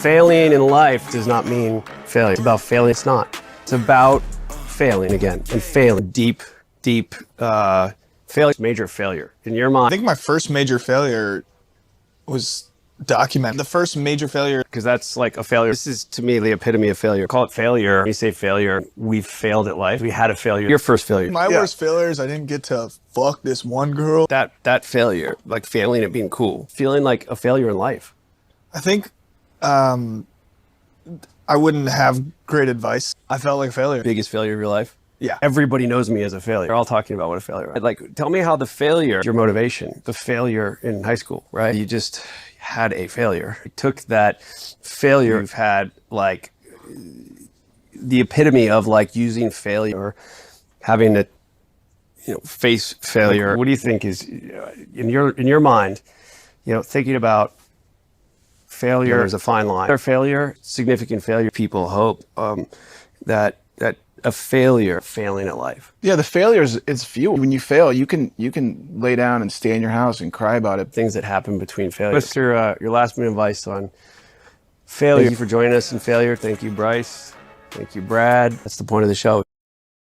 Failing in life does not mean failure. It's about failing. It's not. It's about failing again and failing. Deep failure. Major failure. In your mind. I think my first major failure was documented. The first major failure. Because that's like a failure. This is, to me, the epitome of failure. Call it failure. When you say failure, we've failed at life. We had a failure. Your first failure. My worst failure is I didn't get to fuck this one girl. That failure, like failing at being cool. Feeling like a failure in life. I think I wouldn't have great advice. I felt like a failure. Biggest failure of your life? Yeah. Everybody knows me as a failure. They're all talking about what a failure is. Like, tell me how the failure, your motivation, the failure in high school, right? You just had a failure. You took that failure you've had, like the epitome of like using failure or having to, face failure. What do you think is in your mind, thinking about failure, there's a fine line. Or failure, significant failure. People hope that a failing at life. Yeah, the failure is fuel. When you fail, you can lay down and stay in your house and cry about it. Things that happen between failures. What's your last minute advice on failure? Thank you for joining us in failure. Thank you, Bryce. Thank you, Brad. That's the point of the show.